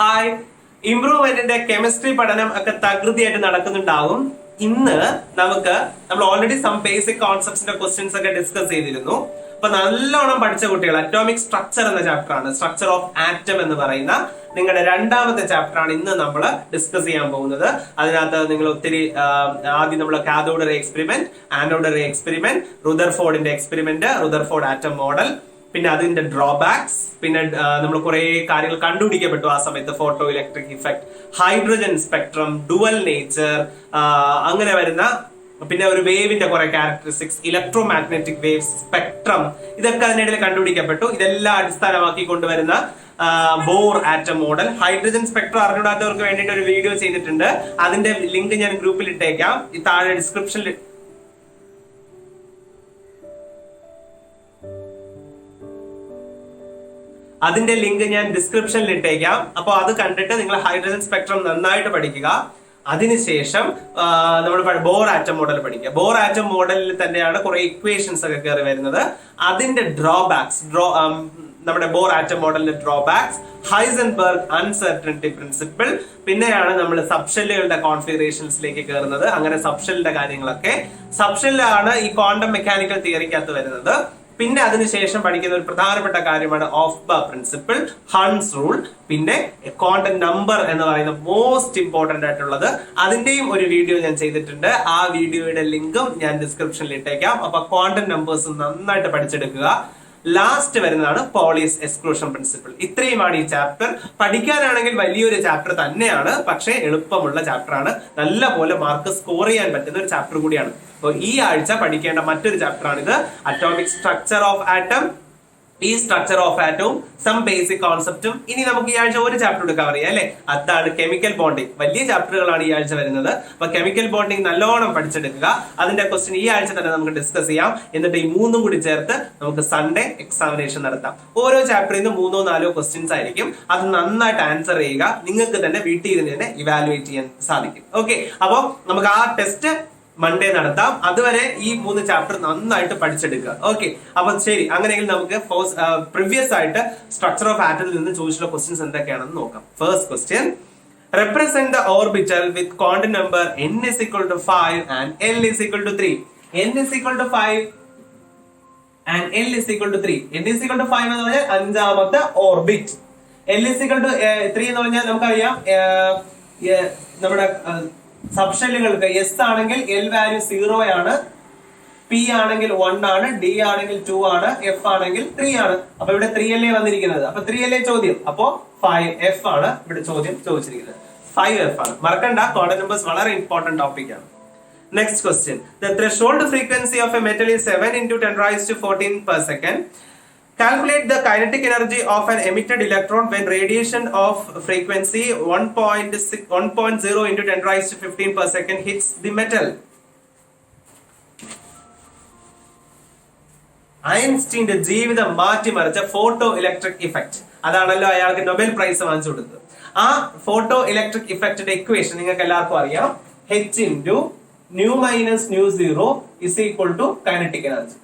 Hi. ഇംപ്രൂവ്മെന്റിന്റെ chemistry പഠനം ഒക്കെ തകൃതിയായിട്ട് നടക്കുന്നുണ്ടാവും. ഇന്ന് നമ്മൾ ഓൾറെഡി സം ബേസിക് കോൺസെപ്റ്റ്സിന്റെ ക്വസ്റ്റ്യൻസ് ഒക്കെ ഡിസ്കസ് ചെയ്തിരുന്നു. അപ്പൊ നല്ലോണം പഠിച്ച കുട്ടികൾ അറ്റോമിക് സ്ട്രക്ചർ എന്ന ചാപ്റ്റർ ആണ്, സ്ട്രക്ചർ ഓഫ് ആറ്റം എന്ന് പറയുന്ന നിങ്ങളുടെ രണ്ടാമത്തെ ചാപ്റ്റർ ആണ് ഇന്ന് നമ്മൾ ഡിസ്കസ് ചെയ്യാൻ പോകുന്നത്. അതിനകത്ത് നിങ്ങൾ ഒത്തിരി ആദ്യം നമ്മൾ cathode ray experiment, anode ray experiment, റുദർഫോർഡിന്റെ എക്സ്പെരിമെന്റ്, റുദർഫോർഡ് ആറ്റം മോഡൽ, പിന്നെ അതിന്റെ ഡ്രോബാക്സ്, പിന്നെ നമ്മൾ കുറെ കാര്യങ്ങൾ കണ്ടുപിടിക്കപ്പെട്ടു ആ സമയത്ത്. Photoelectric effect, hydrogen spectrum, dual nature, അങ്ങനെ വരുന്ന പിന്നെ ഒരു വേവിന്റെ കുറെ characteristics, electromagnetic waves, spectrum, ഇതൊക്കെ അതിനിടയിൽ കണ്ടുപിടിക്കപ്പെട്ടു. ഇതെല്ലാം അടിസ്ഥാനമാക്കി കൊണ്ടുവരുന്ന Bohr atom model. Hydrogen spectrum അറിഞ്ഞൂടാത്തവർക്ക് വേണ്ടിയിട്ട് ഒരു വീഡിയോ ചെയ്തിട്ടുണ്ട്. അതിന്റെ ലിങ്ക് ഞാൻ ഗ്രൂപ്പിൽ ഇട്ടേക്കാം, ഈ താഴെ ഡിസ്ക്രിപ്ഷനിൽ. അതിന്റെ ലിങ്ക് ഞാൻ ഡിസ്ക്രിപ്ഷനിൽ ഇട്ടേക്കാം. അപ്പൊ അത് കണ്ടിട്ട് നിങ്ങൾ ഹൈഡ്രജൻ സ്പെക്ട്രം നന്നായിട്ട് പഠിക്കുക. അതിനുശേഷം നമ്മൾ ബോർ ആറ്റം മോഡൽ പഠിക്കുക. ബോർ ആറ്റം മോഡലിൽ തന്നെയാണ് കുറെ ഇക്വേഷൻസ് ഒക്കെ കയറി വരുന്നത്. അതിന്റെ ഡ്രോബാക്സ്, നമ്മുടെ ബോർ ആറ്റം മോഡലിന്റെ ഡ്രോബാക്സ്, ഹൈസൻബർഗ് അൺസർട്ടനിറ്റി പ്രിൻസിപ്പിൾ, പിന്നെയാണ് നമ്മൾ സബ്ഷെല്ലുകളുടെ കോൺഫിഗറേഷൻസിലേക്ക് കയറുന്നത്. അങ്ങനെ സബ്ഷെല്ലിന്റെ കാര്യങ്ങളൊക്കെ, സബ്ഷെല്ലാണ് ഈ ക്വാണ്ടം മെക്കാനിക്കൽ തിയറിക്കകത്ത് വരുന്നത്. പിന്നെ അതിനുശേഷം പഠിക്കുന്ന ഒരു പ്രധാനപ്പെട്ട കാര്യമാണ് ഓഫ് പ്രിൻസിപ്പിൾ, ഹൺസ് റൂൾ, പിന്നെ ക്വാണ്ടം നമ്പർ എന്ന് പറയുന്ന മോസ്റ്റ് ഇമ്പോർട്ടന്റ് ആയിട്ടുള്ളത്. അതിന്റെയും ഒരു വീഡിയോ ഞാൻ ചെയ്തിട്ടുണ്ട്. ആ വീഡിയോയുടെ ലിങ്കും ഞാൻ ഡിസ്ക്രിപ്ഷനിൽ ഇട്ടേക്കാം. അപ്പൊ ക്വാണ്ടം നമ്പേഴ്സ് നന്നായിട്ട് പഠിച്ചെടുക്കുക. ലാസ്റ്റ് വരുന്നതാണ് പോളീസ് എക്സ്ക്ലൂഷൻ പ്രിൻസിപ്പിൾ. ഇത്രയുമാണ് ഈ ചാപ്റ്റർ. പഠിക്കാനാണെങ്കിൽ വലിയൊരു ചാപ്റ്റർ തന്നെയാണ്, പക്ഷേ എളുപ്പമുള്ള ചാപ്റ്റർ ആണ്. നല്ല പോലെ മാർക്ക് സ്കോർ ചെയ്യാൻ പറ്റുന്ന ഒരു ചാപ്റ്റർ കൂടിയാണ്. അപ്പോൾ ഈ ആഴ്ച പഠിക്കേണ്ട മറ്റൊരു ചാപ്റ്റർ ആണിത്, അറ്റോമിക് സ്ട്രക്ചർ ഓഫ് ആറ്റം. ഈ സ്ട്രക്ചർ ഓഫ് ആറ്റവും സം ബേസിക് കോൺസെപ്റ്റും. ഇനി നമുക്ക് ഈ ആഴ്ച ഒരു ചാപ്റ്റർ കൂടെ കവർ ചെയ്യാം അല്ലെ, അതാണ് കെമിക്കൽ ബോണ്ടിങ്. വലിയ ചാപ്റ്ററുകളാണ് ഈ ആഴ്ച വരുന്നത്. അപ്പൊ കെമിക്കൽ ബോണ്ടിങ് നല്ലോണം പഠിച്ചെടുക്കുക. അതിന്റെ ക്വസ്റ്റ്യൻ ഈ ആഴ്ച തന്നെ നമുക്ക് ഡിസ്കസ് ചെയ്യാം. എന്നിട്ട് ഈ മൂന്നും കൂടി ചേർത്ത് നമുക്ക് സൺഡേ എക്സാമിനേഷൻ നടത്താം. ഓരോ ചാപ്റ്ററിൽ നിന്ന് 3-4 ക്വസ്റ്റ്യൻസ് ആയിരിക്കും. അത് നന്നായിട്ട് ആൻസർ ചെയ്യുക. നിങ്ങൾക്ക് തന്നെ വീട്ടിൽ ഇരുന്ന് തന്നെ ഇവാലുവേറ്റ് ചെയ്യാൻ സാധിക്കും. ഓക്കെ, അപ്പൊ നമുക്ക് ആ ടെസ്റ്റ് മൺഡേ നടത്താം. അതുവരെ ഈ 3 ചാപ്റ്റർ നന്നായിട്ട് പഠിച്ചെടുക്കുക. ഓക്കെ, അപ്പൊ ശരി, അങ്ങനെയെങ്കിൽ നമുക്ക് പ്രീവിയസ് ആയിട്ട് സ്ട്രക്ചർ ഓഫ് ആറ്റത്തിൽ നിന്ന് ചോദിച്ചുള്ള ക്വസ്റ്റ്യൻസ് എന്തൊക്കെയാണെന്ന് നോക്കാം. First question, represent the orbital with quantum number n is equal to 5 and l is equal to 3. n is equal to 5 and l is equal to 3. n is equal to 5 എന്ന് പറഞ്ഞാൽ അഞ്ചാമത്തെ orbit. l is equal to 3 എന്ന് പറഞ്ഞാൽ നമുക്കറിയാം നമ്മുടെ സബ്ഷെല്ലുകൾക്ക് S ആണെങ്കിൽ L value 0 ആണ്, P ആണെങ്കിൽ 1 ആണ്, ഡി ആണെങ്കിൽ 2 ആണ്, എഫ് ആണെങ്കിൽ 3 ആണ്. അപ്പൊ ഇവിടെ 3 വന്നിരിക്കുന്നത്. അപ്പൊ 3 ചോദ്യം. അപ്പോ 5F ആണ് ഇവിടെ ചോദ്യം ചോദിച്ചിരിക്കുന്നത്. 5F ആണ്. മറക്കണ്ട, ക്വാണ്ടം നമ്പേഴ്സ് വളരെ ഇമ്പോർട്ടന്റ് ടോപ്പിക് ആണ്. Next question, the threshold frequency of a metal is 7 × 10⁻14 per second. Calculate the kinetic energy of an emitted electron when radiation of frequency 1.0 × 10⁻15 per second hits the metal. ഐൻസ്റ്റീന്റെ ജീവിതം മാറ്റിമറിച്ച photo electric effect, അതാണല്ലോ അയാൾക്ക് Nobel prize വാങ്ങിച്ചു കൊടുത്തത്. ആ photo electric ഇഫക്റ്റിന്റെ equation നിങ്ങൾക്ക് എല്ലാവർക്കും അറിയാം. H × nu minus nu 0 is equal to kinetic energy.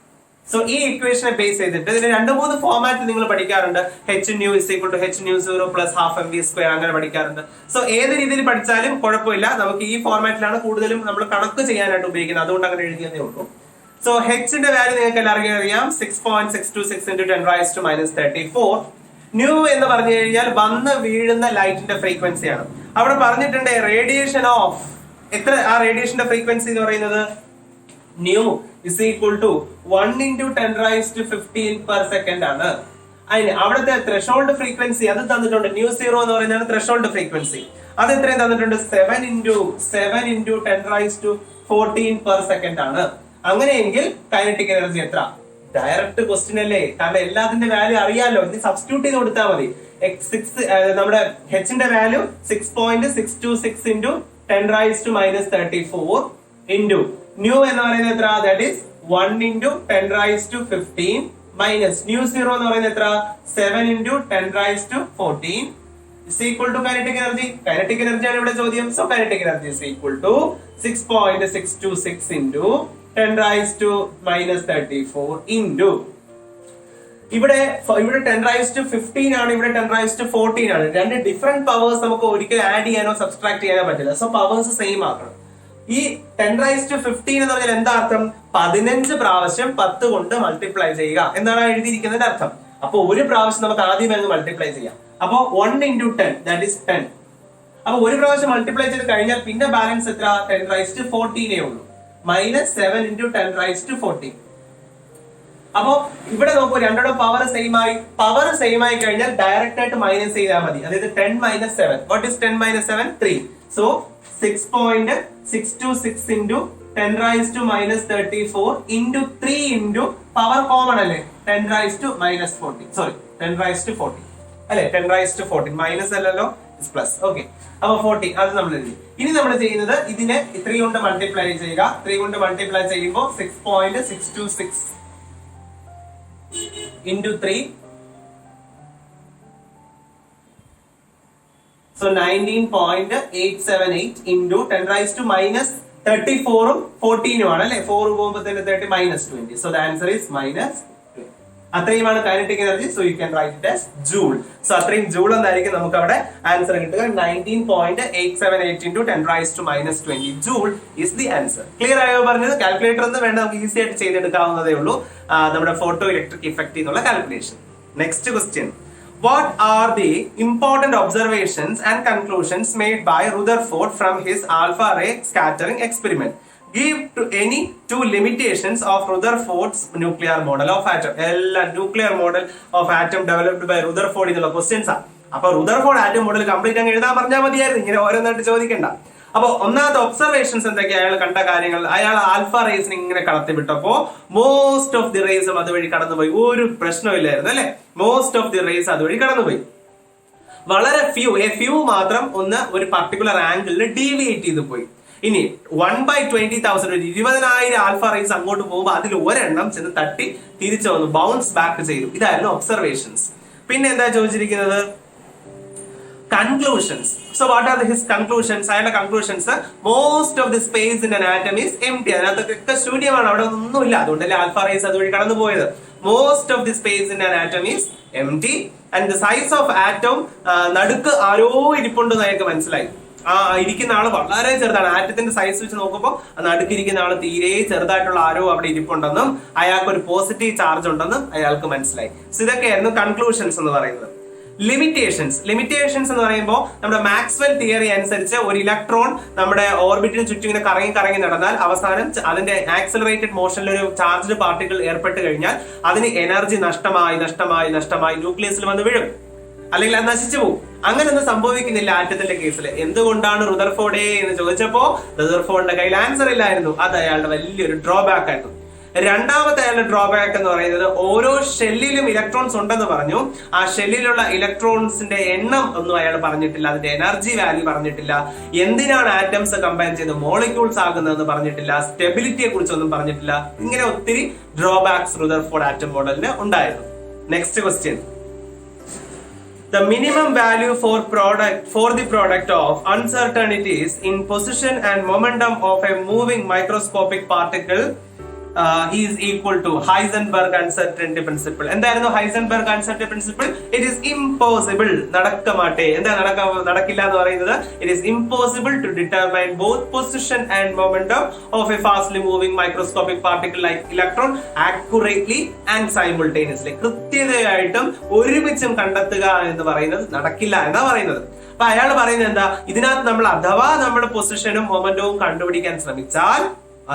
So ഈ ഇക്വേഷനെ ബേസ് ചെയ്തിട്ട് ഇതിന് 2-3 ഫോമാറ്റ് നിങ്ങൾ പഠിക്കാറുണ്ട്. H nu is equal to H nu 0 plus half mv², അങ്ങനെ പഠിക്കാറുണ്ട്. സോ ഏത് രീതിയിൽ പഠിച്ചാലും കുഴപ്പമില്ല. നമുക്ക് ഈ ഫോർമാറ്റിലാണ് കൂടുതലും നമ്മൾ കണക്ക് ചെയ്യാനായിട്ട് ഉപയോഗിക്കുന്നത്. അതുകൊണ്ട് അങ്ങനെ എഴുതിയതേ ഉള്ളൂ. സോ ഹെച്ചിന്റെ വാല്യൂ നിങ്ങൾക്ക് എല്ലാവർക്കും അറിയാം, 6.626 × 10⁻34. ന്യൂ എന്ന് പറഞ്ഞു കഴിഞ്ഞാൽ വന്ന് വീഴുന്ന ലൈറ്റിന്റെ ഫ്രീക്വൻസി ആണ്. അവിടെ പറഞ്ഞിട്ടുണ്ട് റേഡിയേഷൻ ഓഫ് എത്ര, ആ റേഡിയേഷന്റെ ഫ്രീക്വൻസി എന്ന് പറയുന്നത് new is equal to 1 × 10⁻15 per second ആണ്. അതിന് അവിടുത്തെ ത്രെഷോൾഡ് ഫ്രീക്വൻസി അത് തന്നിട്ടുണ്ട്. ന്യൂ 0 എന്ന് പറയുന്നതാണ് ത്രെഷോൾഡ് ഫ്രീക്വൻസി. അത് എത്രയും തന്നിട്ടുണ്ട്, 7 × 10⁻14 per second ആണ്. അങ്ങനെയെങ്കിൽ കൈനറ്റിക് എനർജി എത്ര? ഡയറക്റ്റ് ക്വസ്റ്റ്യൻ അല്ലേ, കാരണം എല്ലാത്തിന്റെ വാല്യൂ അറിയാലോ. ഇനി സബ്സ്റ്റിറ്റ്യൂട്ട് ചെയ്ത് കൊടുത്താൽ മതി. നമ്മുടെ ഹെച്ചിന്റെ വാല്യൂ 6.626 × 10⁻34 ഇൻറ്റു ന്യൂ എന്ന് പറയുന്നത് എത്ര? ദാറ്റ് ഈസ് 1 × 10⁻15 മൈനസ് ന്യൂ 0 എന്ന് പറയുന്നത് എത്ര? 7 × 10⁻14 is equal to kinetic energy. Kinetic energy ആണ് ഇവിടെ ചോദ്യം. So kinetic energy is equal to 6.626 × 10⁻34 into ഇവിടെ 10⁻15 ആണ്, ഇവിടെ 10⁻14 ആണ്. രണ്ട് ഡിഫറെന്റ് പവേഴ്സ് നമുക്ക് ഒരിക്കലും ആഡ് ചെയ്യാനോ സബ്സ്ട്രാക്ട് ചെയ്യാനോ പറ്റില്ല. സോ പവേഴ്സ് സെയിം ആക്കണം. ഈ 10⁻15 എന്ന് പറഞ്ഞാൽ എന്താ അർത്ഥം? 15 പ്രാവശ്യം 10 കൊണ്ട് മൾട്ടിപ്ലൈ ചെയ്യുക എന്നാണ് എഴുതിയിരിക്കുന്നതിന്റെ അർത്ഥം. അപ്പൊ ഒരു പ്രാവശ്യം നമുക്ക് ആദ്യം അങ്ങ് മൾട്ടിപ്ലൈ ചെയ്യാം. അപ്പൊ 1 × 10 ദാറ്റ് ഈസ് 10. അപ്പൊ ഒരു പ്രാവശ്യം മൾട്ടിപ്ലൈ ചെയ്ത് കഴിഞ്ഞാൽ പിന്നെ ബാലൻസ് എത്ര? 10⁻14 ഉള്ളൂ. -7 × 10⁻14. അപ്പൊ ഇവിടെ നോക്കൂ, രണ്ടോടെ പവർ സെയിം ആയി. പവർ സെയിം ആയി കഴിഞ്ഞാൽ ഡയറക്റ്റ് ആയിട്ട് മൈനസ് ചെയ്താൽ മതി. അതായത് 10 - 7. What is 10 - 7? 3. So 6.626 × 10⁻−34 × 3 × power common അല്ലേ 10⁻−14. സോറി 10⁻14 അല്ലെ 10⁻14 മൈനസ് അല്ലല്ലോ, പ്ലസ്. ഓക്കെ, അപ്പൊ 40 അത് നമ്മൾ എഴുതി. ഇനി നമ്മൾ ചെയ്യുന്നത് ഇതിനെ 3 കൊണ്ട് മൾട്ടിപ്ലൈ ചെയ്യുക. 3 കൊണ്ട് മൾട്ടിപ്ലൈ ചെയ്യുമ്പോൾ 6.626 into 3, so 19.878 into 10⁻−34 14 ആണ് അല്ലെ. 4 പോകുമ്പോൾ തന്നെ 30 -20. So the answer is -20. അത്രയുമാണ് kinetic energy. So you can write it as joule. So അത്രയും ജൂൾ എന്നായിരിക്കും നമുക്ക് അവിടെ ആൻസർ കിട്ടുക. 19.878 into 10⁻−20 joule is the answer. Clear ആയോ പറഞ്ഞത്? കാൽക്കുലേറ്റർ ഒന്നും വേണ്ട, നമുക്ക് ഈസി ആയിട്ട് ചെയ്തെടുക്കാവുന്നതേ ഉള്ളൂ. നമ്മുടെ ഫോട്ടോ ഇലക്ട്രിക് ഇഫക്റ്റ് എന്നുള്ള calculation. Next question. What are the important observations and conclusions made by Rutherford from his alpha ray scattering experiment? Give to any two limitations of Rutherford's nuclear model of atom. എല്ലാ nuclear model of atom developed by Rutherford എന്നുള്ള questions ആണ്. അപ്പൊ Rutherford atom model complete അങ്ങ് എഴുതാൻ പറഞ്ഞാൽ മതിയായിരുന്നു, ഇങ്ങനെ ഓരോന്നായിട്ട് ചോദിക്കണ്ട. അപ്പൊ ഒന്നാമത്തെ ഒബ്സർവേഷൻസ് എന്തൊക്കെയാ അയാൾ കണ്ട കാര്യങ്ങൾ? അയാൾ ആൽഫ റേസിന് ഇങ്ങനെ കടത്തി വിട്ടപ്പോ മോസ്റ്റ് ഓഫ് ദി റേസും അതുവഴി കടന്നുപോയി. ഒരു പ്രശ്നമില്ലായിരുന്നു അല്ലെ, മോസ്റ്റ് ഓഫ് ദി റേസ് അതുവഴി കടന്നുപോയി. വളരെ ഫ്യൂ മാത്രം ഒരു പർട്ടിക്കുലർ ആംഗിളിൽ ഡീവിയേറ്റ് ചെയ്ത് പോയി. ഇനി 1/20,000 ഒരു 20,000 ആൽഫ റേസ് അങ്ങോട്ട് പോകുമ്പോൾ അതിൽ ഒരെണ്ണം ചെന്ന് തട്ടി തിരിച്ചു വന്നു, ബൗൺസ് ബാക്ക് ചെയ്തു. ഇതായിരുന്നു ഒബ്സർവേഷൻസ്. പിന്നെ എന്താ ചോദിച്ചിരിക്കുന്നത്? Conclusions. So what are his conclusions? അയാളുടെ conclusions, most of the space in an atom is empty. അതിനകത്തൊക്കെ ശൂന്യമാണ്, അവിടെ ഒന്നുമില്ല. അതുകൊണ്ടല്ലേ ആൽഫ റേസ് അതുവഴി കടന്നു പോയത്. Most of the space in an atom is empty and the size of atom, നടുക്ക് ആരോ ഇരിപ്പുണ്ടെന്ന് അയാൾക്ക് മനസ്സിലായി. ആ ഇരിക്കുന്ന ആള് വളരെ ചെറുതാണ്. ആറ്റത്തിന്റെ സൈസ് വെച്ച് നോക്കുമ്പോൾ നടുക്കിരിക്കുന്ന ആള് തീരെ ചെറുതായിട്ടുള്ള ആരോ അവിടെ ഇരിപ്പുണ്ടെന്നും അയാൾക്ക് ഒരു പോസിറ്റീവ് ചാർജ് ഉണ്ടെന്നും അയാൾക്ക് മനസ്സിലായി. സോ ഇതൊക്കെയായിരുന്നു കൺക്ലൂഷൻസ് എന്ന് പറയുന്നത്. ലിമിറ്റേഷൻസ് എന്ന് പറയുമ്പോൾ നമ്മുടെ മാക്സ്വെൽ തിയറി അനുസരിച്ച് ഒരു ഇലക്ട്രോൺ നമ്മുടെ ഓർബിറ്റിന് ചുറ്റും ഇങ്ങനെ കറങ്ങി നടന്നാൽ അവസാനം അതിന്റെ ആക്സലറേറ്റഡ് മോഷനിൽ ഒരു ചാർജ്ഡ് പാർട്ടിക്കിൾ ഏർപ്പെട്ട് കഴിഞ്ഞാൽ അതിന് എനർജി നഷ്ടമായി ന്യൂക്ലിയസിൽ വന്ന് വീഴും, അല്ലെങ്കിൽ അത് നശിച്ചു പോകും. അങ്ങനെയൊന്നും സംഭവിക്കുന്നില്ല ആറ്റത്തിന്റെ കേസിൽ. എന്തുകൊണ്ടാണ് റുദർഫോർഡ് എന്ന് ചോദിച്ചപ്പോ റുദർഫോർഡിന്റെ കയ്യിൽ ആൻസർ ഇല്ലായിരുന്നു. അത് അയാളുടെ വലിയൊരു ഡ്രോബാക്ക് ആയിരുന്നു. രണ്ടാമത്തെ അയാളുടെ ഡ്രോബാക്ക് എന്ന് പറയുന്നത്, ഓരോ ഷെല്ലിലും ഇലക്ട്രോൺസ് ഉണ്ടെന്ന് പറഞ്ഞു. ആ ഷെല്ലിലുള്ള ഇലക്ട്രോൺസിന്റെ എണ്ണം ഒന്നും അയാൾ പറഞ്ഞിട്ടില്ല, അതിന്റെ എനർജി വാല്യൂ പറഞ്ഞിട്ടില്ല, എന്തിനാണ് ആറ്റംസ് കമ്പൈൻ ചെയ്ത് മോളിക്യൂൾസ് ആകുന്നതെന്ന് പറഞ്ഞിട്ടില്ല, സ്റ്റെബിലിറ്റിയെ കുറിച്ചൊന്നും പറഞ്ഞിട്ടില്ല. ഇങ്ങനെ ഒത്തിരി ഡ്രോബാക്സ് റുദർഫോർഡ് ആറ്റം മോഡലിന് ഉണ്ടായിരുന്നു. Next question. The minimum value for the product of uncertainties in position and momentum of a moving microscopic particle is equal to Heisenberg uncertainty principle. എന്തായിരുന്നു Heisenberg uncertainty principle? It is impossible, നടക്കമാട്ടെ. എന്താ നടക്കില്ല എന്ന് പറയുന്നത്? It is impossible to determine both position and momentum of a fastly moving microscopic particle like electron accurately and simultaneously. കൃത്യതയായിട്ടും ഒരുമിച്ചും കണ്ടെത്തുക എന്ന് പറയുന്നത് നടക്കില്ല എന്നാ പറയുന്നത്. അപ്പൊ അയാൾ പറയുന്നത് എന്താ? ഇതിനകത്ത് നമ്മൾ അഥവാ നമ്മുടെ പൊസിഷനും മൊമെന്റവും കണ്ടുപിടിക്കാൻ ശ്രമിച്ചാൽ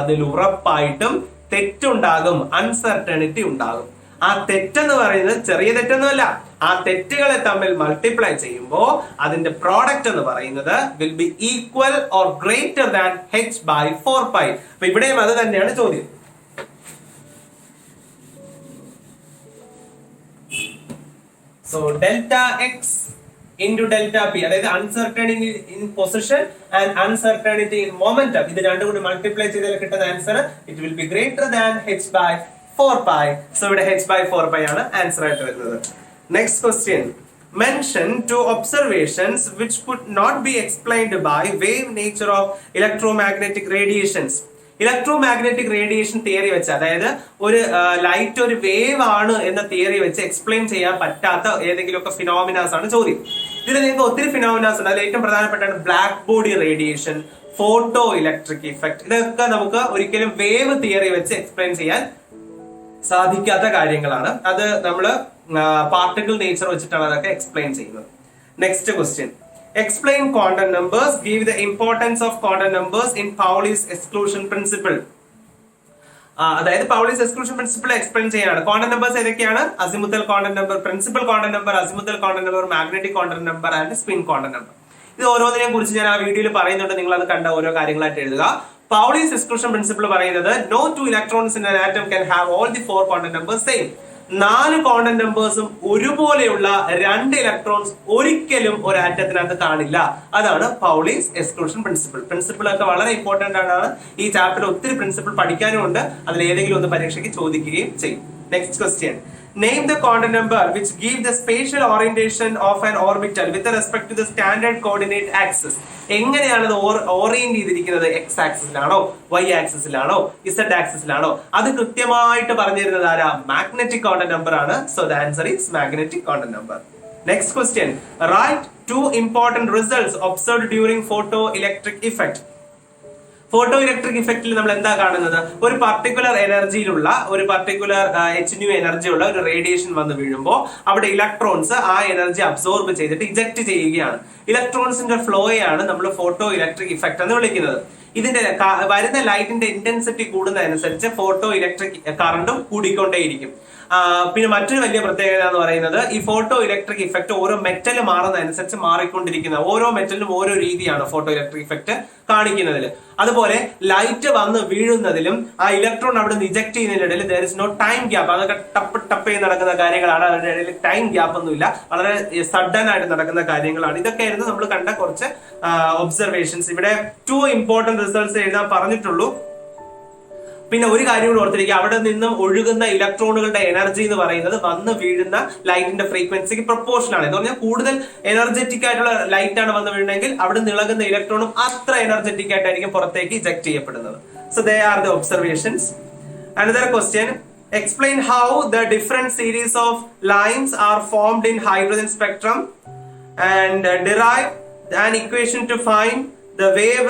അതിൽ ഉറപ്പായിട്ടും തെറ്റുണ്ടാകും, അൺസർട്ടനിറ്റി ഉണ്ടാകും. ആ തെറ്റെന്ന് പറയുന്നത് ചെറിയ തെറ്റൊന്നുമല്ല. ആ തെറ്റുകളെ തമ്മിൽ മൾട്ടിപ്ലൈ ചെയ്യുമ്പോൾ അതിന്റെ പ്രോഡക്റ്റ് എന്ന് പറയുന്നത് will be equal or greater than h/4π. അപ്പൊ ഇവിടെയും അത് തന്നെയാണ് ചോദ്യം. So delta X into delta p, അതായത് uncertainty in position and uncertainty in momentum, ഇത് രണ്ടും കൂടി മൾട്ടിപ്ലൈ ചെയ്താൽ കിട്ടുന്ന answer it will be greater than h/4π. So ഇവിടെ h/4π ആണ് ആൻസർ ആയിട്ട് വരുന്നത്. Next question. Mention two observations which could not be explained by wave nature of electromagnetic radiations. Electro magnetic radiation theory വെച്ച്, അതായത് ഒരു light ഒരു wave ആണ് എന്ന തിയറി വെച്ച് എക്സ്പ്ലെയിൻ ചെയ്യാൻ പറ്റാത്ത ഏതെങ്കിലുമൊക്കെ ഫിനോമിനാസ് ആണ് ചോദ്യം. ഇതിൽ നിങ്ങൾക്ക് ഒത്തിരി ഫിനോമിനാസ് ഉണ്ട്. അതിൽ ഏറ്റവും പ്രധാനപ്പെട്ടാണ് black body radiation, photoelectric effect. ഇതൊക്കെ നമുക്ക് ഒരിക്കലും വേവ് തിയറി വെച്ച് എക്സ്പ്ലെയിൻ ചെയ്യാൻ സാധിക്കാത്ത കാര്യങ്ങളാണ്. അത് നമ്മള് പാർട്ടിക്കിൾ നേച്ചർ വെച്ചിട്ടാണ് അതൊക്കെ എക്സ്പ്ലെയിൻ ചെയ്യുന്നത്. Next question, explain quantum numbers, give the importance of quantum numbers in Pauli's exclusion principle. അതായത് പൗളിസ് എക്സ്ക്ലൂഷൻ പ്രിൻസിപ്പിൾ എക്സ്പ്ലെയിൻ ചെയ്യാനാണ്. ക്വാണ്ടം നമ്പേഴ്സ് ഏതൊക്കെയാണ്? Azimuthal quantum number, principal quantum number, azimuthal quantum number, magnetic quantum number and spin quantum number. ഇത് ഓരോന്നിനെ കുറിച്ച് ഞാൻ ആ വീഡിയോയിൽ പറയുന്നുണ്ട്, നിങ്ങൾ അത് കണ്ട ഓരോ കാര്യങ്ങളായിട്ട് എഴുതുക. പൗളിസ് എക്സ്ക്ലൂഷൻ പ്രിൻസിപ്പിൾ പറയുന്നത് no two electrons in an atom can have all the four quantum numbers same. 4 quantum നമ്പേഴ്സും ഒരുപോലെയുള്ള 2 ഇലക്ട്രോൺസ് ഒരിക്കലും ഒരു ആറ്റത്തിനകത്ത് കാണില്ല. അതാണ് പൗളിസ് എക്സ്ക്ലൂഷൻ പ്രിൻസിപ്പിൾ. പ്രിൻസിപ്പിൾ ഒക്കെ വളരെ ഇമ്പോർട്ടന്റ് ആണ്. ഈ ചാപ്റ്ററിൽ ഒത്തിരി പ്രിൻസിപ്പിൾ പഠിക്കാനും ഉണ്ട്. അതിൽ ഏതെങ്കിലും ഒന്ന് പരീക്ഷയ്ക്ക് ചോദിക്കുകയും ചെയ്യും. Next question, name the quantum number which give the spatial orientation of an orbital with respect to the standard coordinate axis. എങ്ങനെയാണ് അത് ഓറിയന്റ് ചെയ്തിരിക്കുന്നത്? എക്സ് ആക്സിസിലാണോ, വൈ ആക്സിസിലാണോ, ഇസഡ് ആക്സിസിലാണോ? അത് കൃത്യമായിട്ട് പറഞ്ഞു തരുന്നത് ആരാ? മാഗ്നറ്റിക് ക്വാണ്ടം നമ്പർ ആണ്. So the answer is magnetic quantum number. Next question, write 2 important results observed during photoelectric effect. Photo electric ഇഫക്റ്റിൽ നമ്മൾ എന്താ കാണുന്നത്? ഒരു പർട്ടിക്കുലർ എനർജിയിലുള്ള, ഒരു പർട്ടിക്കുലർ hν എനർജി ഉള്ള ഒരു റേഡിയേഷൻ വന്ന് വീഴുമ്പോൾ അവിടെ ഇലക്ട്രോൺസ് ആ എനർജി അബ്സോർബ് ചെയ്തിട്ട് ഇജക്ട് ചെയ്യുകയാണ്. ഇലക്ട്രോൺസിന്റെ ഫ്ലോയെയാണ് നമ്മൾ ഫോട്ടോ ഇലക്ട്രിക് ഇഫക്റ്റ് എന്ന് വിളിക്കുന്നത്. ഇതിന്റെ വരുന്ന ലൈറ്റിന്റെ ഇന്റൻസിറ്റി കൂടുന്നതനുസരിച്ച് ഫോട്ടോ ഇലക്ട്രിക് കറണ്ടും കൂടിക്കൊണ്ടേയിരിക്കും. പിന്നെ മറ്റൊരു വലിയ പ്രത്യേകത എന്ന് പറയുന്നത്, ഈ ഫോട്ടോ ഇലക്ട്രിക് ഇഫക്റ്റ് ഓരോ മെറ്റൽ മാറുന്നതനുസരിച്ച് മാറിക്കൊണ്ടിരിക്കുന്ന, ഓരോ മെറ്റലിനും ഓരോ രീതിയാണ് ഫോട്ടോ ഇലക്ട്രിക് ഇഫക്റ്റ് കാണിക്കുന്നതിൽ. അതുപോലെ ലൈറ്റ് വന്ന് വീഴുന്നതിലും ആ ഇലക്ട്രോൺ അവിടെ നിന്ന് eject ചെയ്യുന്നതിനിടയിൽ there is no time gap. അതൊക്കെ ടപ്പ് ചെയ്ത് നടക്കുന്ന കാര്യങ്ങളാണ്. അതിന്റെ ഇടയിൽ ടൈം ഗ്യാപ്പ് ഒന്നുമില്ല. വളരെ സഡൻ ആയിട്ട് നടക്കുന്ന കാര്യങ്ങളാണ്. ഇതൊക്കെയായിരുന്നു നമ്മൾ കണ്ട കുറച്ച് ഒബ്സർവേഷൻസ്. ഇവിടെ 2 important റിസൾട്ട്സ് എഴുതാൻ പറഞ്ഞിട്ടുള്ളൂ. പിന്നെ ഒരു കാര്യം കൂടി ഓർത്തിരിക്കുക, അവിടെ നിന്നും ഒഴുകുന്ന ഇലക്ട്രോണുകളുടെ എനർജി എന്ന് പറയുന്നത് വന്ന് വീഴുന്ന ലൈറ്റിന്റെ ഫ്രീക്വൻസിക്ക് പ്രൊപ്പോർഷൻ ആണ്. എന്ന് പറഞ്ഞാൽ കൂടുതൽ എനർജറ്റിക് ആയിട്ടുള്ള ലൈറ്റ് ആണ് വന്ന് വീഴുന്നെങ്കിൽ അവിടെ നിളകുന്ന ഇലക്ട്രോണും അത്ര എനർജറ്റിക് ആയിട്ടായിരിക്കും പുറത്തേക്ക് ഇജക്ട് ചെയ്യപ്പെടുന്നത്. So they are the observations. Another question, explain how the different series of lines are formed in hydrogen spectrum and derive an equation to find the wave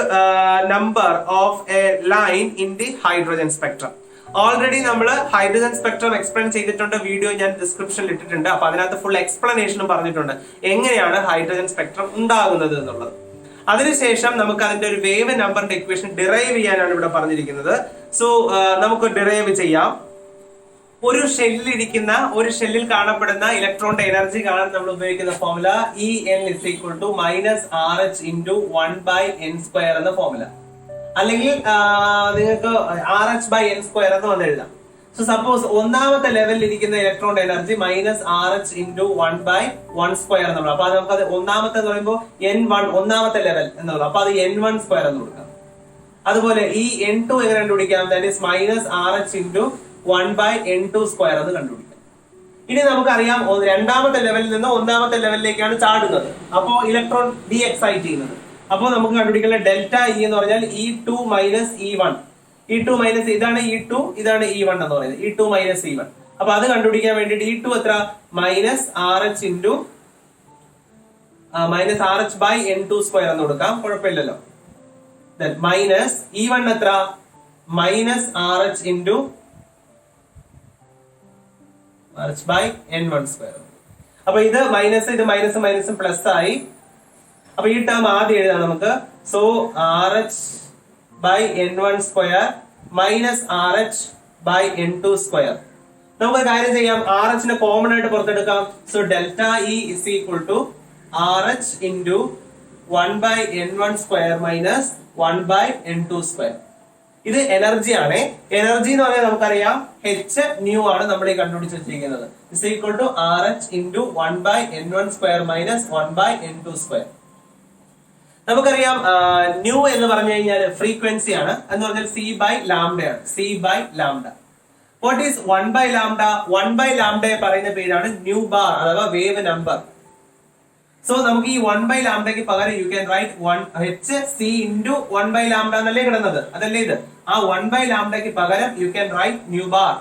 number of a line in the hydrogen spectrum. Already നമ്മൾ hydrogen spectrum explain ചെയ്തിട്ടുണ്ട്, video ഞാൻ ഡിസ്ക്രിപ്ഷനിൽ ഇട്ടിട്ടുണ്ട്. അപ്പൊ അതിനകത്ത് full എക്സ്പ്ലനേഷനും പറഞ്ഞിട്ടുണ്ട് എങ്ങനെയാണ് hydrogen spectrum ഉണ്ടാകുന്നത് എന്നുള്ളത്. അതിനുശേഷം നമുക്ക് അതിന്റെ ഒരു വേവ് നമ്പറിന്റെ ഇക്വേഷൻ ഡിറൈവ് ചെയ്യാനാണ് ഇവിടെ പറഞ്ഞിരിക്കുന്നത്. സോ നമുക്ക് ഡിറൈവ് ചെയ്യാം. ഒരു ഷെല്ലിൽ കാണപ്പെടുന്ന ഇലക്ട്രോണിന്റെ എനർജി കാണാൻ നമ്മൾ ഉപയോഗിക്കുന്ന formula En is equal to -RH into 1/n² എന്ന ഫോർമുല. അല്ലെങ്കിൽ നിങ്ങൾക്ക് RH/n² എന്ന് വന്ന് എഴുതാം. സോ സപ്പോസ് ഒന്നാമത്തെ ലെവലിൽ ഇരിക്കുന്ന ഇലക്ട്രോണിന്റെ എനർജി -RH into 1/1² എന്നുള്ളത്. അപ്പൊ നമുക്ക് അത് ഒന്നാമത്തെ എന്ന് പറയുമ്പോൾ N1 ഒന്നാമത്തെ ലെവൽ എന്നുള്ളത്. അപ്പൊ അത് N1² എന്ന് കൊടുക്കാം. അതുപോലെ ഈ N2 എങ്ങനെ കണ്ടുപിടിക്കാം? That is -RH into 1/n²² എന്ന് കണ്ടുപിടിക്കാം. ഇനി നമുക്കറിയാം രണ്ടാമത്തെ ലെവലിൽ നിന്ന് ഒന്നാമത്തെ ലെവലിലേക്കാണ് ചാടുന്നത്. അപ്പോ ഇലക്ട്രോൺ ഡി എക്സൈറ്റ് ചെയ്യുന്നത്. അപ്പോൾ നമുക്ക് കണ്ടുപിടിക്കുന്ന ഡെൽറ്റ ഇ എന്ന് പറഞ്ഞാൽ E2 - E1. E2 - ഇതാണ് E2, ഇതാണ് E1 എന്ന് പറയുന്നത്. E2 - E1. അപ്പൊ അത് കണ്ടുപിടിക്കാൻ വേണ്ടിട്ട് E2 എത്ര? -RH into -RH/n²² എന്ന് കൊടുക്കാം, കുഴപ്പമില്ലല്ലോ. മൈനസ് E1 എത്ര? -RH into RH/n1². അപ്പൊ ഇത് മൈനസും പ്ലസ് ആയി. അപ്പൊ ഈ ടേം ആദ്യം എഴുതാം നമുക്ക്. So RH/n1² -RH/n2². നമുക്ക് കാര്യം ചെയ്യാം, RH നെ കോമൺ ആയിട്ട് പുറത്തെടുക്കാം. So delta E is equal to RH into 1/n1² -1/n2². ഇത് എനർജി ആണ്. എനർജി എന്ന് പറഞ്ഞാൽ നമുക്കറിയാം hν ആണ് നമ്മൾ ഈ കണ്ടുപിടിച്ച് വെച്ചിരിക്കുന്നത്. Is equal to RH into 1/n1² -1/n2². നമുക്കറിയാം ന്യൂ എന്ന് പറഞ്ഞു കഴിഞ്ഞാൽ ഫ്രീക്വൻസി ആണ്. എന്ന് പറഞ്ഞാൽ c/λ ആണ്. c/λ. What is 1/λ? 1/λ പറയുന്ന പേരാണ് ന്യൂ ബാർ അഥവാ വേവ് നമ്പർ. സോ നമുക്ക് ഈ 1/λക്ക് പകരം you can write H C into 1/λ എന്നല്ലേ കിടന്നത്, അതല്ലേ ഇത്. ആ 1/λക്ക് പകരം you can write nu bar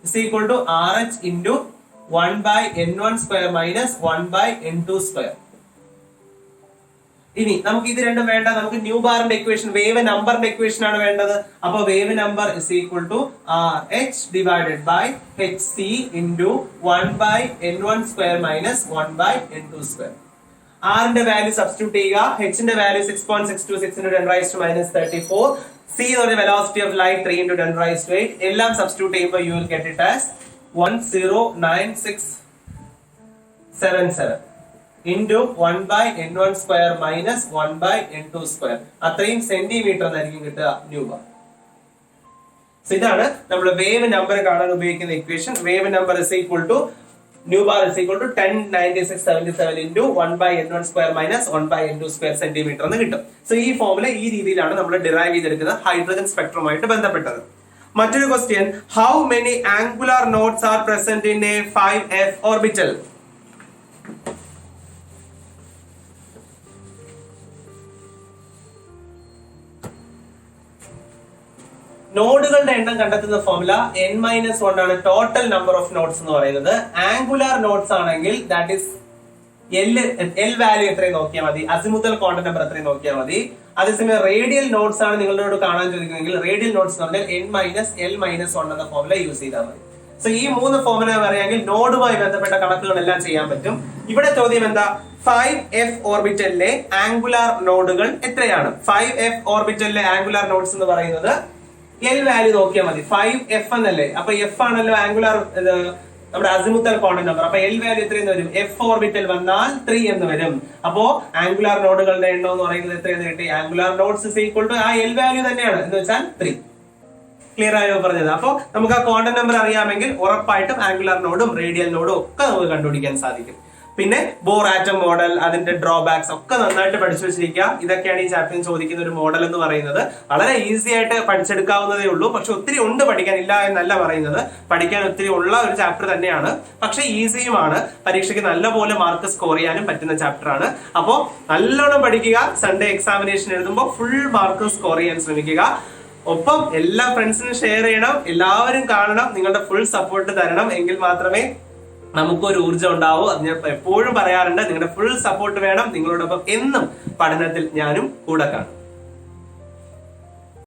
is equal to RH into 1/n1 square minus 1/n2 square. ഇനി നമുക്ക് ഇത് രണ്ടും വേണ്ട, നമുക്ക് ന്യൂ ബാറിന്റെ ഇക്വേഷൻ, വേവ് നമ്പറിന്റെ ഇക്വേഷൻ ആണ് വേണ്ടത്. അപ്പൊ wave number is equal to RH divided by HC into 1/n1 square minus 1/n2 square. ആറിന്റെ വാല്യൂ സബ്സ്റ്റിറ്റ്യൂട്ട് ചെയ്യുക. Hന്റെ value 6.626 into 10 raised to minus 34. C എന്ന് പറഞ്ഞ velocity of light 3 into 10 raised to 8. എല്ലാം സബ്സ്റ്റിറ്റ്യൂട്ട് ചെയ്യുമ്പോൾ you will get it as 109677 into 1/n1 square minus 1/n2 square. അത്രയും centimetre എന്നായിരിക്കും കിട്ടുക ന്യൂ ബാർ. ഇതാണ് നമ്മൾ വേവ് നമ്പർ കാണാൻ ഉപയോഗിക്കുന്ന equation. Wave number is equal to nu bar is equal to 109677 into 1/n1 square minus 1/n2 square centimetre എന്ന് കിട്ടും. So ഈ ഫോമുല ഈ രീതിയിലാണ് നമ്മൾ ഡിറൈവ് ചെയ്തെടുക്കുന്നത് ഹൈഡ്രജൻ സ്പെക്ട്രമായിട്ട് ബന്ധപ്പെട്ടത്. മറ്റൊരു question, how many angular notes R present in A 5f orbital? നോഡുകളുടെ എണ്ണം കണ്ടെത്തുന്ന ഫോർമുല n-1 ആണ് ടോട്ടൽ നമ്പർ ഓഫ് നോട്ട്സ് എന്ന് പറയുന്നത്. ആംഗുലാർ നോട്ട്സ് ആണെങ്കിൽ ദാറ്റ് ഈസ് എൽ വാല്യൂ എത്രയും നോക്കിയാൽ മതി, അസിമുത്തൽ ക്വാണ്ടം നമ്പർ എത്രയും നോക്കിയാൽ മതി. അതേസമയം റേഡിയൽ നോട്ട്സ് ആണ് നിങ്ങളോട് കാണാൻ ചോദിക്കുന്നതെങ്കിൽ റേഡിയൽ നോട്ട്സ് n-l-1 എന്ന ഫോർമുല യൂസ് ചെയ്താൽ മതി. സോ ഈ മൂന്ന് ഫോർമുല പറയാമെങ്കിൽ നോഡുമായി ബന്ധപ്പെട്ട കണക്കുകളെല്ലാം ചെയ്യാൻ പറ്റും. ഇവിടെ ചോദ്യം എന്താ, 5f ഓർബിറ്റലിലെ ആംഗുലാർ നോഡുകൾ എത്രയാണ്? 5f ഓർബിറ്റലിലെ ആംഗുലാർ നോട്ട്സ് എന്ന് പറയുന്നത് എൽ വാല്യൂ നോക്കിയാൽ മതി. 5f എന്നല്ലേ, അപ്പൊ എഫ് ആണല്ലോ ആംഗുലാർ നമ്മുടെ അസിമുത്തൽ ക്വാണ്ടം നമ്പർ. അപ്പൊ എൽ വാല്യൂ എത്രയെന്ന് വരും? എഫ് ഓർബിറ്റൽ വന്നാൽ 3 എന്ന് വരും. അപ്പോ ആംഗുലാർ നോഡുകളുടെ എണ്ണം എന്ന് പറയുന്നത് എത്രയെന്ന് കിട്ടി? Angular nodes is equal to ആ എൽ വാല്യൂ തന്നെയാണ്, എന്ന് വെച്ചാൽ 3. ക്ലിയർ ആയോ പറഞ്ഞത്? അപ്പൊ നമുക്ക് ആ ക്വാണ്ടം നമ്പർ അറിയാമെങ്കിൽ ഉറപ്പായിട്ടും ആംഗുലാർ നോഡും റേഡിയൽ നോഡും ഒക്കെ നമുക്ക് കണ്ടുപിടിക്കാൻ സാധിക്കും. പിന്നെ ബോർ ആറ്റം മോഡൽ, അതിന്റെ ഡ്രോബാക്സ് ഒക്കെ നന്നായിട്ട് പഠിച്ചു വെച്ചിരിക്കുക. ഇതൊക്കെയാണ് ഈ ചാപ്റ്ററിൽ ചോദിക്കുന്ന ഒരു മോഡൽ എന്ന് പറയുന്നത്. വളരെ ഈസി ആയിട്ട് പഠിച്ചെടുക്കാവുന്നതേ ഉള്ളൂ. പക്ഷെ ഒത്തിരി ഉണ്ട് പഠിക്കാൻ, ഇല്ല എന്നല്ല പറയുന്നത്. പഠിക്കാൻ ഒത്തിരി ഉള്ള ഒരു ചാപ്റ്റർ തന്നെയാണ്. പക്ഷെ ഈസിയുമാണ്. പരീക്ഷയ്ക്ക് നല്ലപോലെ മാർക്ക് സ്കോർ ചെയ്യാനും പറ്റുന്ന ചാപ്റ്റർ ആണ്. അപ്പോ നല്ലോണം പഠിക്കുക. സൺഡേ എക്സാമിനേഷൻ എഴുതുമ്പോൾ ഫുൾ മാർക്ക് സ്കോർ ചെയ്യാൻ ശ്രമിക്കുക. ഒപ്പം എല്ലാ ഫ്രണ്ട്സിനും ഷെയർ ചെയ്യണം. എല്ലാവരും കാണണം. നിങ്ങളുടെ ഫുൾ സപ്പോർട്ട് തരണം. എങ്കിൽ മാത്രമേ നമുക്കൊരു ഊർജ്ജം ഉണ്ടാവൂ. അത് ഞാൻ എപ്പോഴും പറയാറുണ്ട്. നിങ്ങളുടെ ഫുൾ സപ്പോർട്ട് വേണം. നിങ്ങളോടൊപ്പം എന്നും പഠനത്തിൽ ഞാനും കൂടെ കാണും.